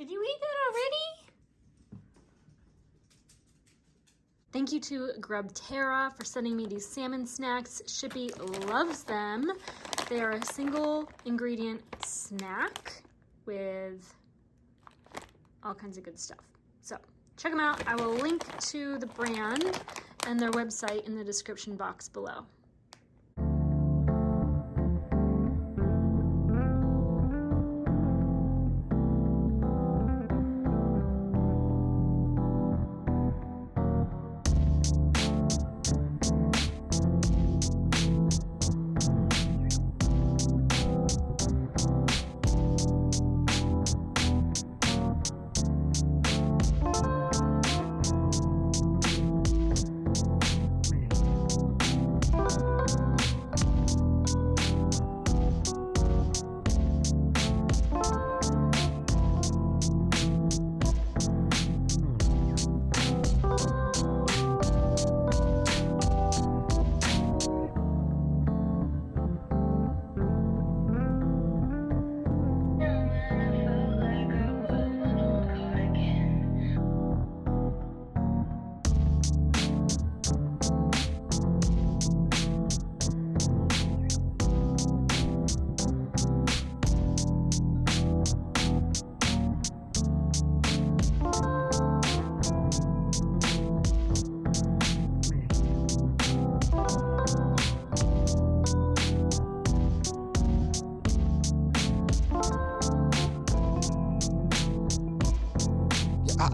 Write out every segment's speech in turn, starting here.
Did you eat that already? Thank you to Grubterra for sending me these salmon snacks. Shippy loves them. They are a single ingredient snack with all kinds of good stuff. So check them out. I will link to the brand and their website in the description box below.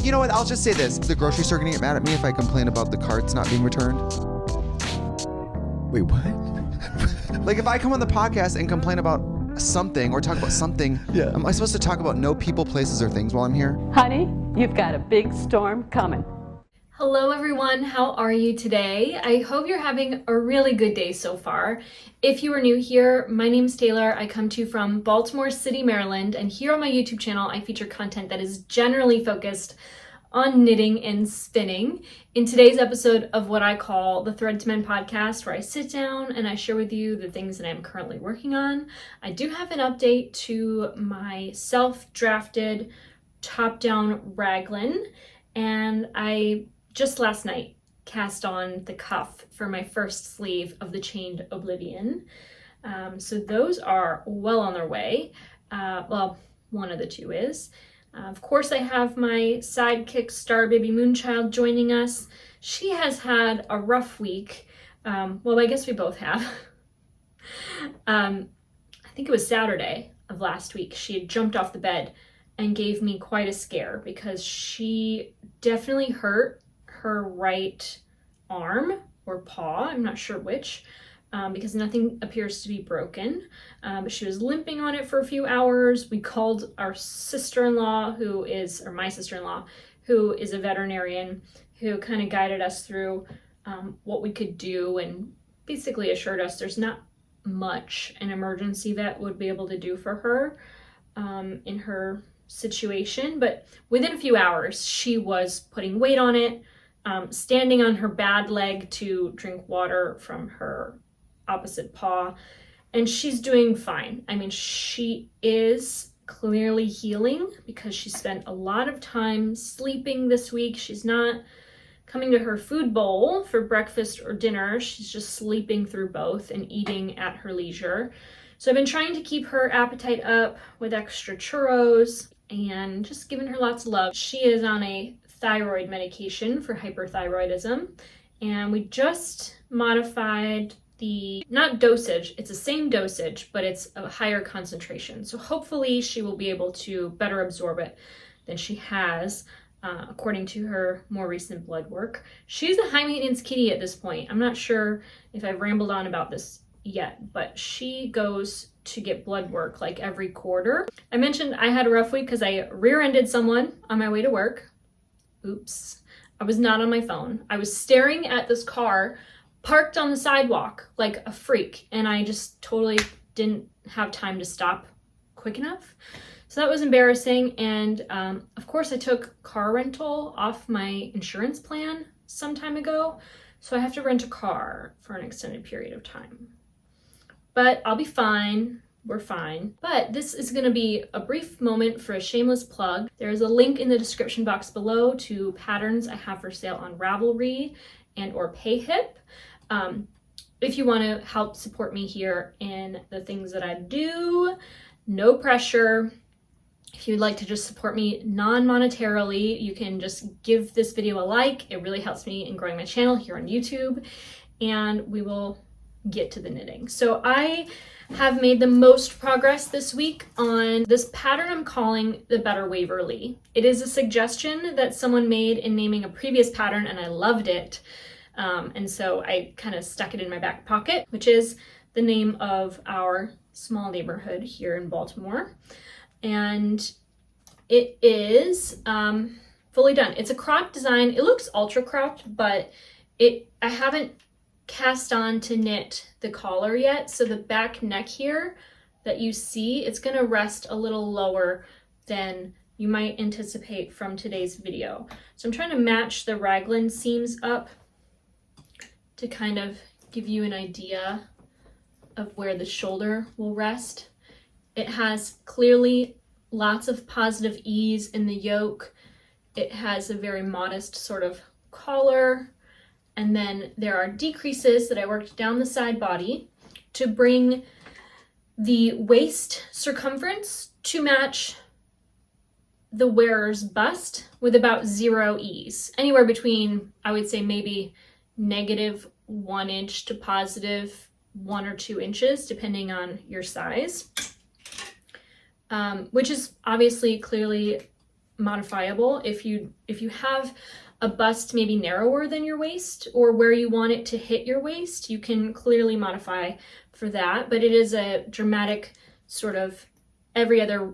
You know what? I'll just say this. The grocery store gonna get mad at me if I complain about the carts not being returned. Wait, what? Like if I come on the podcast and complain about something or talk about something, Yeah. am I supposed to talk about no people, places, or things while I'm here? Honey, you've got a big storm coming. Hello everyone, how are you today? I hope you're having a really good day so far. If you are new here, my name is Taylor. I come to you from Baltimore City, Maryland, and here on my YouTube channel, I feature content that is generally focused on knitting and spinning. In today's episode of what I call the Thread to Mend podcast, where I sit down and I share with you the things that I'm currently working on, I do have an update to my self-drafted top-down raglan, and I just last night cast on the cuff for my first sleeve of the Chained Oblivion. So those are well on their way. Well, one of the two is. Of course, I have my sidekick Star Baby Moonchild joining us. She has had a rough week. Well, I guess we both have. I think it was Saturday of last week. She had jumped off the bed and gave me quite a scare because she definitely hurt her right arm or paw, I'm not sure which, because nothing appears to be broken. But she was limping on it for a few hours. We called our sister-in-law, my sister-in-law, who is a veterinarian, who kind of guided us through what we could do and basically assured us there's not much an emergency vet would be able to do for her in her situation. But within a few hours, she was putting weight on it, standing on her bad leg to drink water from her opposite paw, and she's doing fine. I mean, she is clearly healing because she spent a lot of time sleeping this week. She's not coming to her food bowl for breakfast or dinner. She's just sleeping through both and eating at her leisure. So I've been trying to keep her appetite up with extra churros and just giving her lots of love. She is on a thyroid medication for hyperthyroidism, and we just modified the, not dosage, it's the same dosage, but it's a higher concentration. So hopefully she will be able to better absorb it than she has, according to her more recent blood work. She's a high maintenance kitty at this point. I'm not sure if I've rambled on about this yet, but she goes to get blood work like every quarter. I mentioned I had a rough week because I rear-ended someone on my way to work. Oops. I was not on my phone. I was staring at this car parked on the sidewalk like a freak, and I just totally didn't have time to stop quick enough. So that was embarrassing, and of course I took car rental off my insurance plan some time ago, so I have to rent a car for an extended period of time. But I'll be fine. we're fine. But this is going to be a brief moment for a shameless plug. There's a link in the description box below to patterns I have for sale on Ravelry and or PayHip. If you want to help support me here in the things that I do, no pressure. If you'd like to just support me non-monetarily, you can just give this video a like. It really helps me in growing my channel here on YouTube, and we will get to the knitting. So I have made the most progress this week on this pattern I'm calling the Better Waverly. It is a suggestion that someone made in naming a previous pattern, and I loved it. And so I kind of stuck it in my back pocket, which is the name of our small neighborhood here in Baltimore. And it is fully done. It's a cropped design. It looks ultra cropped, but I haven't cast on to knit the collar yet. So the back neck here that you see, it's gonna rest a little lower than you might anticipate from today's video. So I'm trying to match the raglan seams up to kind of give you an idea of where the shoulder will rest. It has clearly lots of positive ease in the yoke. It has a very modest sort of collar. And then there are decreases that I worked down the side body to bring the waist circumference to match the wearer's bust with about 0 ease. Anywhere between, I would say, maybe -1 inch to +1 or 2 inches, depending on your size, which is obviously clearly modifiable. If you have a bust maybe narrower than your waist or where you want it to hit your waist, you can clearly modify for that, but it is a dramatic sort of every other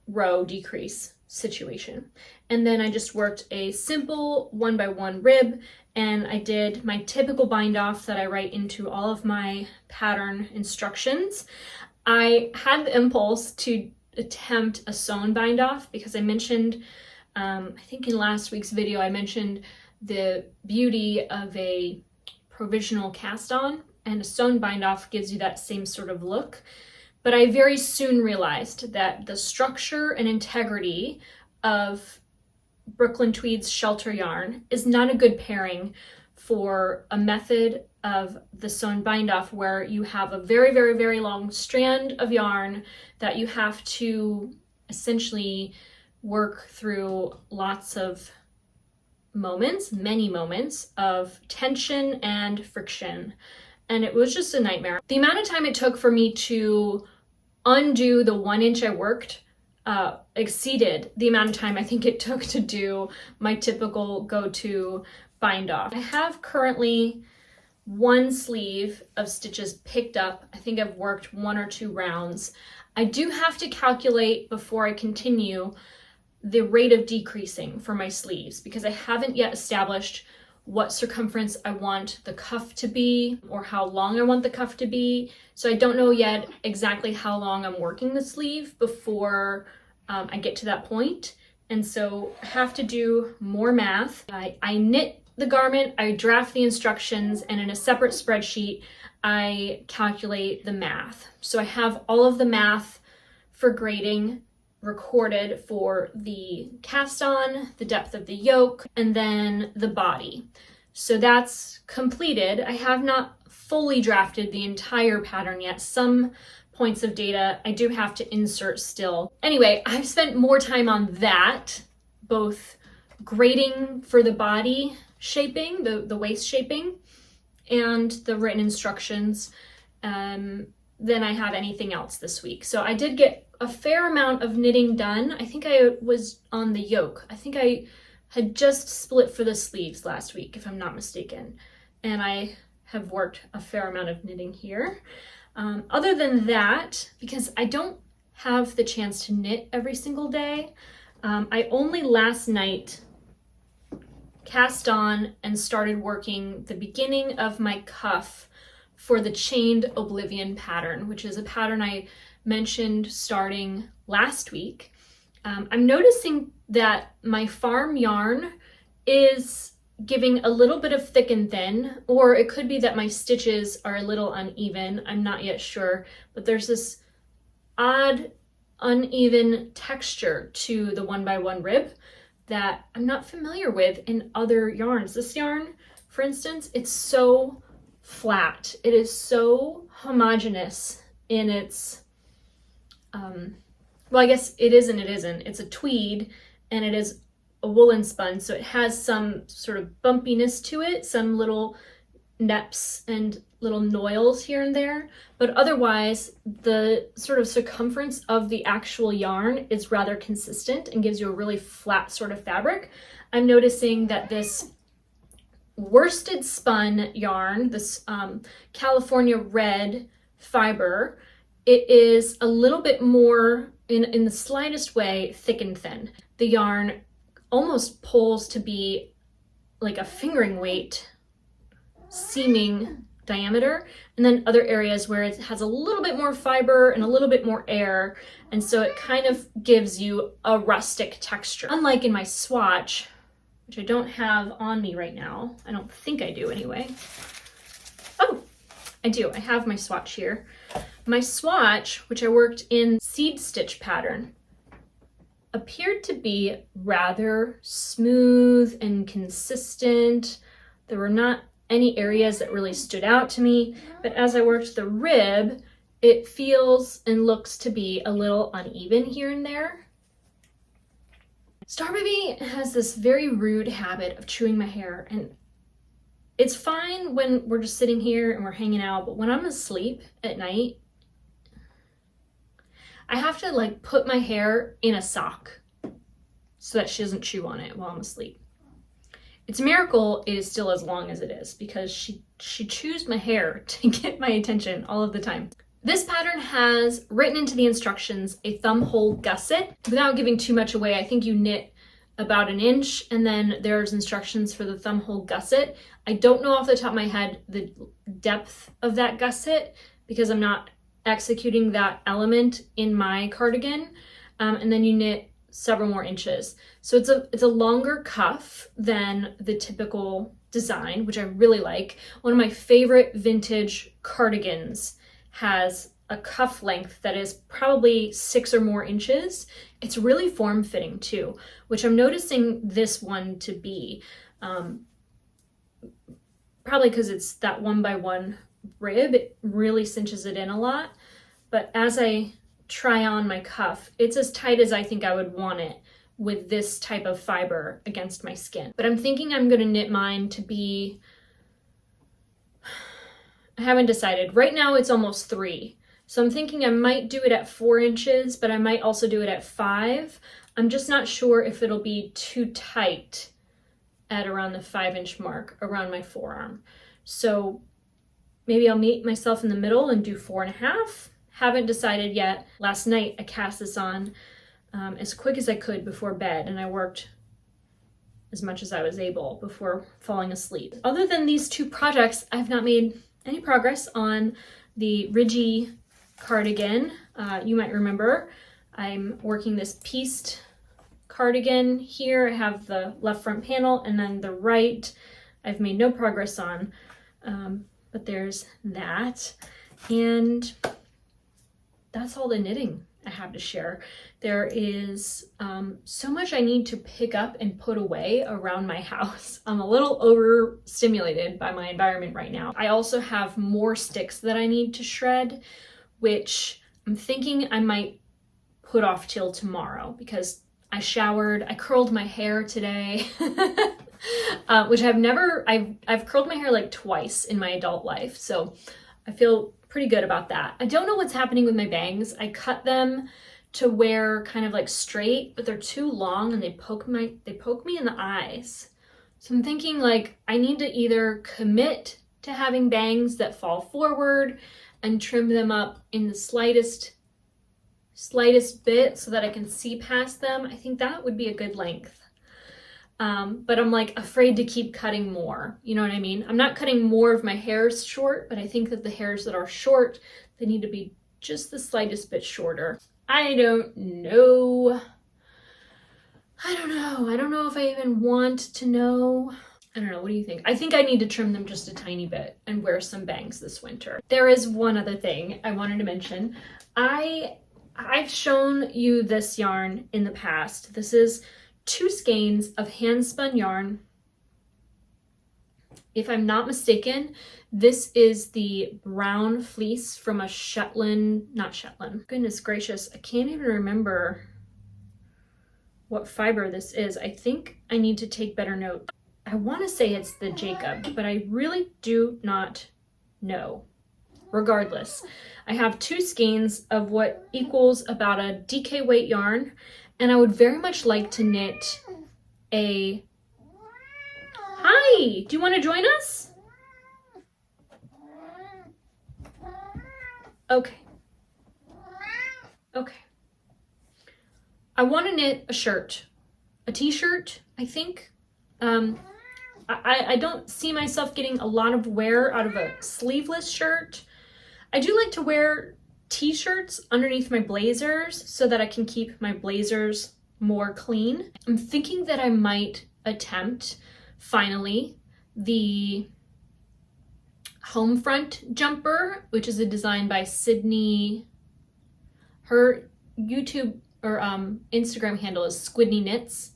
row decrease situation. And then I just worked a simple 1x1 rib, and I did my typical bind off that I write into all of my pattern instructions. I had the impulse to attempt a sewn bind off because I mentioned, I think in last week's video, I mentioned the beauty of a provisional cast on, and a sewn bind off gives you that same sort of look. But I very soon realized that the structure and integrity of Brooklyn Tweed's shelter yarn is not a good pairing for a method of the sewn bind off where you have a very, very, very long strand of yarn that you have to essentially work through lots of moments, many moments of tension and friction. And it was just a nightmare. The amount of time it took for me to undo the 1 inch I worked exceeded the amount of time I think it took to do my typical go-to bind off. I have currently 1 sleeve of stitches picked up. I think I've worked 1 or 2 rounds. I do have to calculate before I continue the rate of decreasing for my sleeves because I haven't yet established what circumference I want the cuff to be or how long I want the cuff to be. So I don't know yet exactly how long I'm working the sleeve before I get to that point. And so I have to do more math. I knit the garment, I draft the instructions, and in a separate spreadsheet, I calculate the math. So I have all of the math for grading recorded for the cast on, the depth of the yoke, and then the body. So that's completed. I have not fully drafted the entire pattern yet. Some points of data I do have to insert still. Anyway, I've spent more time on that, both grading for the body shaping, the waist shaping, and the written instructions than I have anything else this week. So I did get a fair amount of knitting done. I think I was on the yoke. I think I had just split for the sleeves last week, if I'm not mistaken. And I have worked a fair amount of knitting here. Other than that, because I don't have the chance to knit every single day, I only last night cast on and started working the beginning of my cuff for the Chained Oblivion pattern, which is a pattern I mentioned starting last week. I'm noticing that my farm yarn is giving a little bit of thick and thin, or it could be that my stitches are a little uneven. I'm not yet sure, but there's this odd, uneven texture to the 1x1 rib that I'm not familiar with in other yarns. This yarn, for instance, it's so flat. It is so homogeneous in its, well, I guess it is and it isn't. It's a tweed and it is a woolen spun, so it has some sort of bumpiness to it, some little neps and little noils here and there, but otherwise the sort of circumference of the actual yarn is rather consistent and gives you a really flat sort of fabric. I'm noticing that this worsted spun yarn, this California red fiber, it is a little bit more, in the slightest way, thick and thin. The yarn almost pulls to be like a fingering weight seaming diameter, and then other areas where it has a little bit more fiber and a little bit more air, and so it kind of gives you a rustic texture. Unlike in my swatch, which I don't have on me right now. I don't think I do anyway. Oh, I do. I have my swatch here. My swatch, which I worked in seed stitch pattern, appeared to be rather smooth and consistent. There were not any areas that really stood out to me, but as I worked the rib, it feels and looks to be a little uneven here and there. Star Baby has this very rude habit of chewing my hair, and it's fine when we're just sitting here and we're hanging out, but when I'm asleep at night, I have to like put my hair in a sock so that she doesn't chew on it while I'm asleep. It's a miracle it is still as long as it is, because she chews my hair to get my attention all of the time. This pattern has written into the instructions a thumb hole gusset. Without giving too much away, I think you knit about 1 inch, and then there's instructions for the thumb hole gusset. I don't know off the top of my head the depth of that gusset because I'm not executing that element in my cardigan. And then you knit several more inches. So it's a longer cuff than the typical design, which I really like. One of my favorite vintage cardigans has a cuff length that is probably 6 or more inches. It's really form-fitting too, which I'm noticing this one to be. Probably because it's that 1x1 rib, it really cinches it in a lot. But as I try on my cuff, it's as tight as I think I would want it with this type of fiber against my skin. But I'm thinking I'm gonna knit mine to be, I haven't decided. Right now it's almost 3. So I'm thinking I might do it at 4 inches, but I might also do it at 5. I'm just not sure if it'll be too tight at around the 5-inch mark around my forearm. So maybe I'll meet myself in the middle and do 4.5. Haven't decided yet. Last night I cast this on as quick as I could before bed, and I worked as much as I was able before falling asleep. Other than these 2 projects, I've not made any progress on the Ridgy cardigan. You might remember I'm working this pieced cardigan here. I have the left front panel, and then the right I've made no progress on, but there's that. And that's all the knitting I have to share. There is so much I need to pick up and put away around my house. I'm a little overstimulated by my environment right now. I also have more sticks that I need to shred, which I'm thinking I might put off till tomorrow because I showered, I curled my hair today, which I've curled my hair like twice in my adult life. So I feel pretty good about that. I don't know what's happening with my bangs. I cut them to wear kind of like straight, but they're too long and they poke me in the eyes. So I'm thinking like I need to either commit to having bangs that fall forward and trim them up in the slightest bit so that I can see past them. I think that would be a good length. But I'm like afraid to keep cutting more. You know what I mean? I'm not cutting more of my hairs short, but I think that the hairs that are short, they need to be just the slightest bit shorter. I don't know. I don't know if I even want to know. I don't know. What do you think? I think I need to trim them just a tiny bit and wear some bangs this winter. There is one other thing I wanted to mention. I I've shown you this yarn in the past. This is 2 skeins of hand spun yarn. If I'm not mistaken, this is the brown fleece from a not Shetland. Goodness gracious, I can't even remember what fiber this is. I think I need to take better note. I want to say it's the Jacob, but I really do not know. Regardless, I have 2 skeins of what equals about a DK weight yarn, and I would very much like to knit a... Hi! Do you want to join us? Okay. Okay. I want to knit a shirt. A t-shirt, I think. I don't see myself getting a lot of wear out of a sleeveless shirt. I do like to wear t-shirts underneath my blazers so that I can keep my blazers more clean. I'm thinking that I might attempt, finally, the home front jumper, which is a design by Sydney. Her YouTube or Instagram handle is Squidney Knits.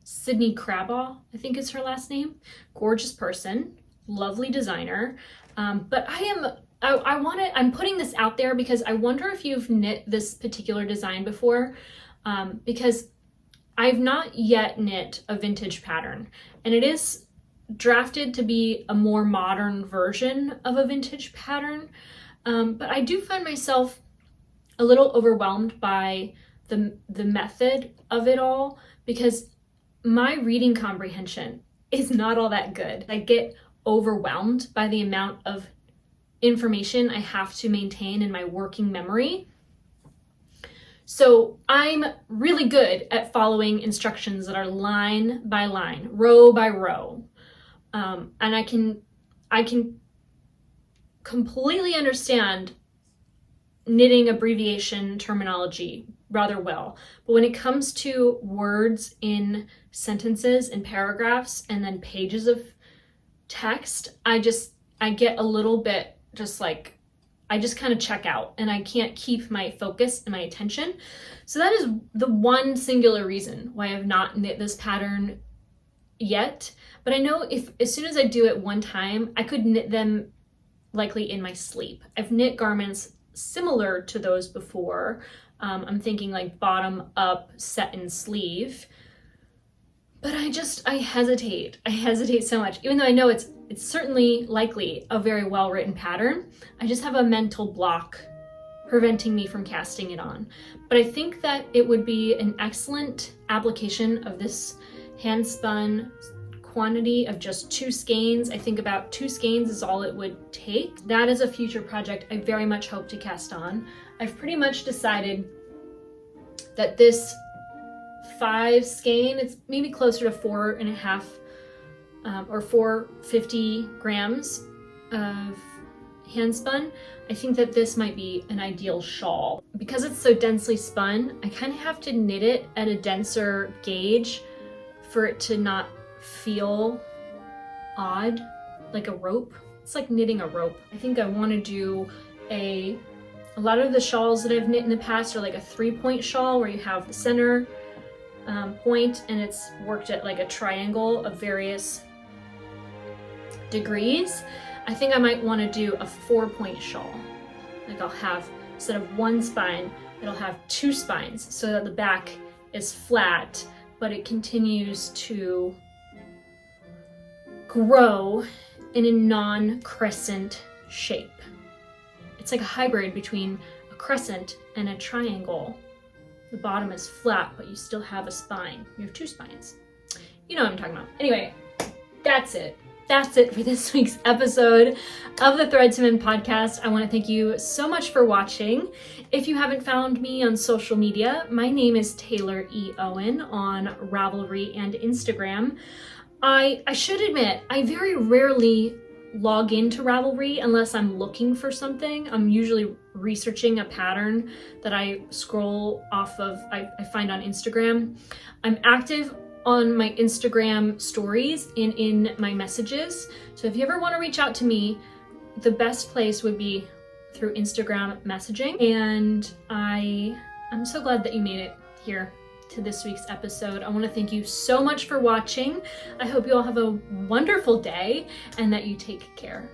Sydney Crabaugh, I think is her last name. Gorgeous person, lovely designer. But I'm putting this out there because I wonder if you've knit this particular design before, because I've not yet knit a vintage pattern, and it is drafted to be a more modern version of a vintage pattern. But I do find myself a little overwhelmed by the method of it all, because my reading comprehension is not all that good. I get overwhelmed by the amount of information I have to maintain in my working memory. So I'm really good at following instructions that are line by line, row by row. And I can completely understand knitting abbreviation terminology rather well. But when it comes to words in sentences and paragraphs and then pages of text, I get a little bit I just kind of check out, and I can't keep my focus and my attention. So that is the one singular reason why I've not knit this pattern yet. But I know if as soon as I do it one time, I could knit them likely in my sleep. I've knit garments similar to those before. I'm thinking like bottom up set and sleeve. But I hesitate. I hesitate so much, even though I know it's certainly likely a very well-written pattern. I just have a mental block preventing me from casting it on. But I think that it would be an excellent application of this hand-spun quantity of just 2 skeins. I think about 2 skeins is all it would take. That is a future project I very much hope to cast on. I've pretty much decided that this 5 skein, it's maybe closer to 4.5 or 450 grams of hand spun. I think that this might be an ideal shawl. Because it's so densely spun, I kind of have to knit it at a denser gauge for it to not feel odd, like a rope. It's like knitting a rope. I think I want to do a lot of the shawls that I've knit in the past are like a 3-point shawl where you have the center point and it's worked at like a triangle of various degrees. I think I might want to do a 4-point shawl. Like I'll have, instead of 1 spine, it'll have 2 spines so that the back is flat, but it continues to grow in a non-crescent shape. It's like a hybrid between a crescent and a triangle. The bottom is flat, but you still have a spine. You have 2 spines. You know what I'm talking about. Anyway, that's it. That's it for this week's episode of the Thread to Mend podcast. I want to thank you so much for watching. If you haven't found me on social media, my name is Taylor E. Owen on Ravelry and Instagram. I should admit, I very rarely log into Ravelry unless I'm looking for something. I'm usually researching a pattern that I scroll off of, I find on Instagram. I'm active on my Instagram stories and in my messages. So if you ever want to reach out to me, the best place would be through Instagram messaging. And I I'm so glad that you made it here to this week's episode. I want to thank you so much for watching. I hope you all have a wonderful day and that you take care.